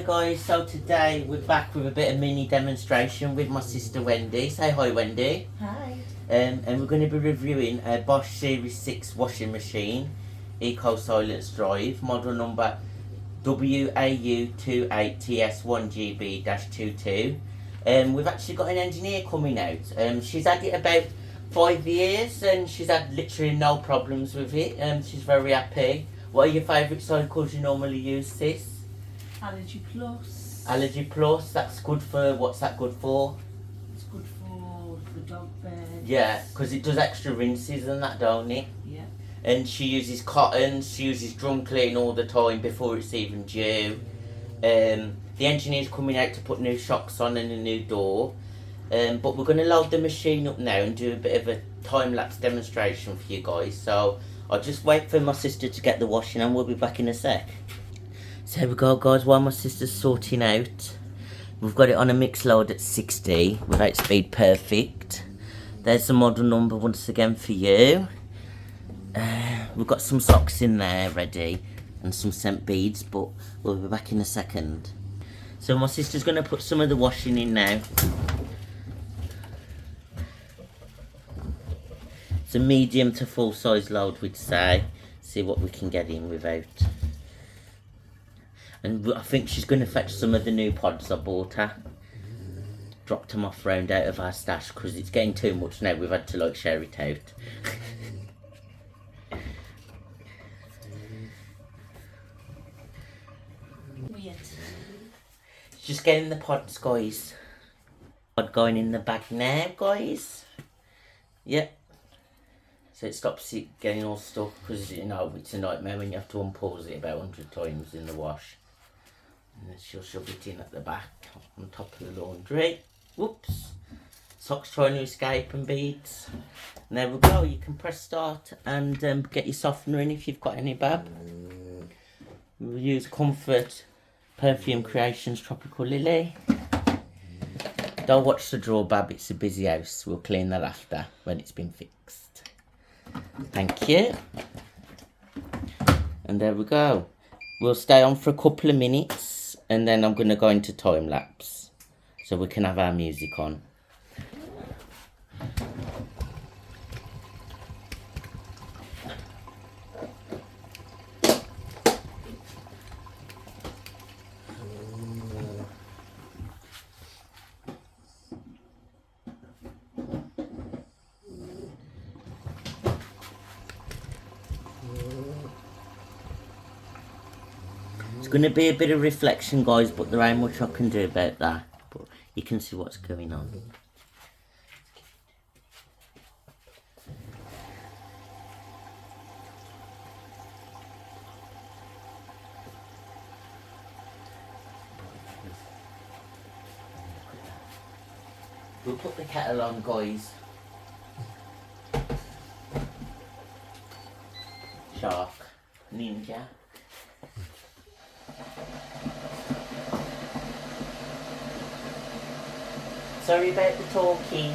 guys, so today we're back with a bit of mini demonstration with my sister Wendy. Say hi, Wendy. Hi. And we're going to be reviewing a Bosch Serie 6 washing machine, Eco Silence Drive, model number WAU28TS1GB-22. We've actually got an engineer coming out. She's had it about 5 years and she's had literally no problems with it. She's very happy. What are your favourite cycles you normally use, sis? Allergy Plus. Allergy Plus, that's good for, what's that good for? It's good for the dog beds. Yeah, because it does extra rinses and that, don't it? Yeah. And she uses cotton, she uses drum clean all the time before it's even due. The engineer's coming out to put new shocks on and a new door. But we're going to load the machine up now and do a bit of a time-lapse demonstration for you guys. So I'll just wait for my sister to get the washing and we'll be back in a sec. So here we go guys, while my sister's sorting out. We've got it on a mix load at 60 without SpeedPerfect. There's the model number once again for you. We've got some socks in there ready and some scent beads, but we'll be back in a second. So my sister's going to put some of the washing in now. It's a medium to full size load, we'd say. See what we can get in without. And I think she's going to fetch some of the new pods I bought her. Dropped them off round out of our stash because it's getting too much now. We've had to like share it out. Weird. Just getting the pods, guys. Pod going in the bag now, guys. Yep. So it stops it getting all stuck because, you know, it's a nightmare when you have to unpause it about 100 times in the wash. And then she'll shove it in at the back on top of the laundry. Whoops. Socks trying to escape and beads. And there we go. You can press start and get your softener in if you've got any, Bab. We'll use Comfort Perfume Creations Tropical Lily. Don't watch the drawer, Bab. It's a busy house. We'll clean that after when it's been fixed. Thank you. And there we go. We'll stay on for a couple of minutes and then I'm going to go into time lapse so we can have our music on. It's going to be a bit of reflection, guys, but there ain't much I can do about that. But you can see what's going on. We'll put the kettle on, guys. Shark, ninja. Sorry about the talking.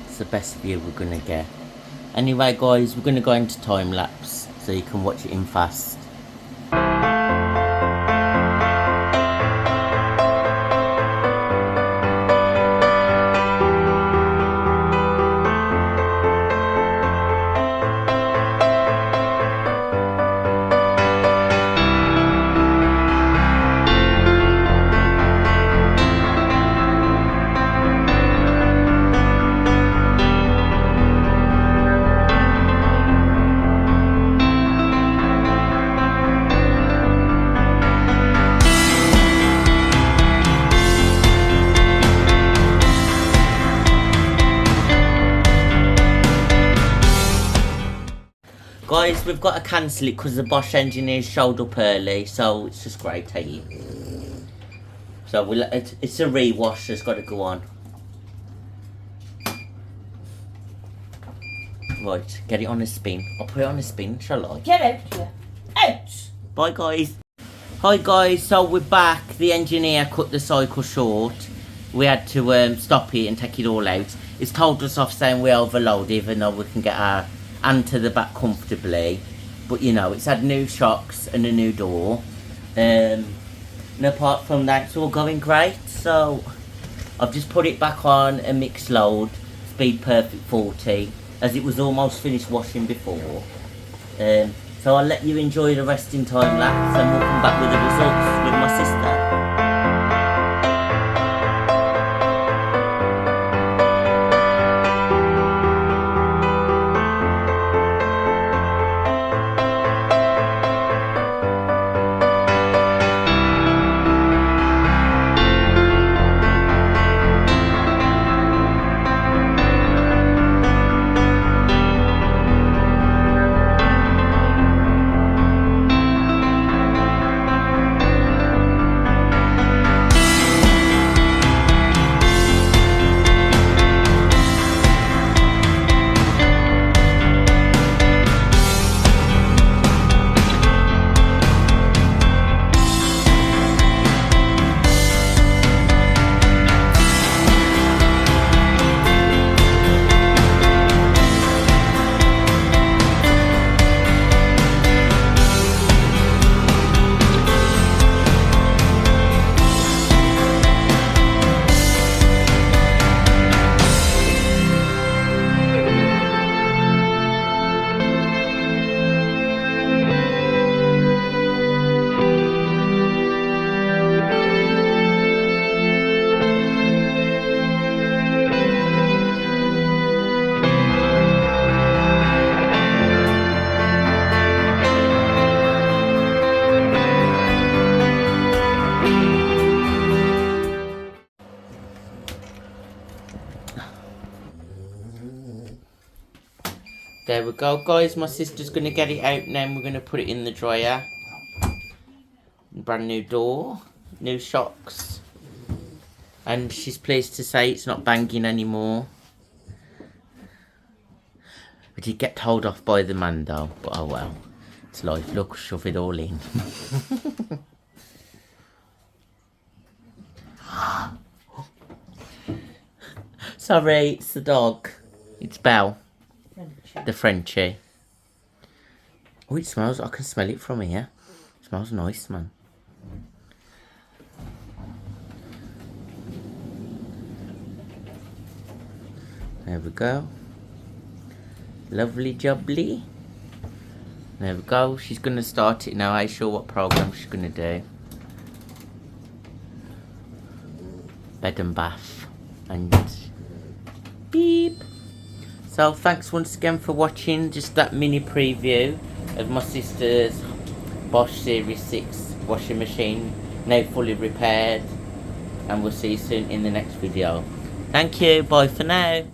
It's the best view we're gonna get. Anyway guys, we're gonna go into time lapse so you can watch it in fast. Guys, we've got to cancel it because the Bosch engineers showed up early, so it's just great, hey? So it's a rewash that's got to go on. Right, get it on a spin. I'll put it on a spin, shall I? Get out here. Out! Bye guys. Hi guys, so we're back. The engineer cut the cycle short. we had to stop it and take it all out. It's told us off saying we overload, even though we can get our hand to the back comfortably. But you know, it's had new shocks and a new door. And apart from that, it's all going great. So I've just put it back on a mixed load, SpeedPerfect 40, as it was almost finished washing before. So I'll let you enjoy the rest in time lapse, and we'll come back with the results with my sister. There we go, guys. My sister's going to get it out now and we're going to put it in the dryer. Brand new door, new shocks. And she's pleased to say it's not banging anymore. I did get told off by the man though, but oh well. It's life. Look, shove it all in. Sorry, it's the dog. It's Belle. The Frenchie. Oh, it smells. I can smell it from here. It smells nice, man. There we go. Lovely jubbly. There we go. She's going to start it now. I'm sure what program she's going to do. Bed and bath. And beep. So thanks once again for watching just that mini preview of my sister's Bosch Serie 6 washing machine, now fully repaired, and we'll see you soon in the next video. Thank you, bye for now.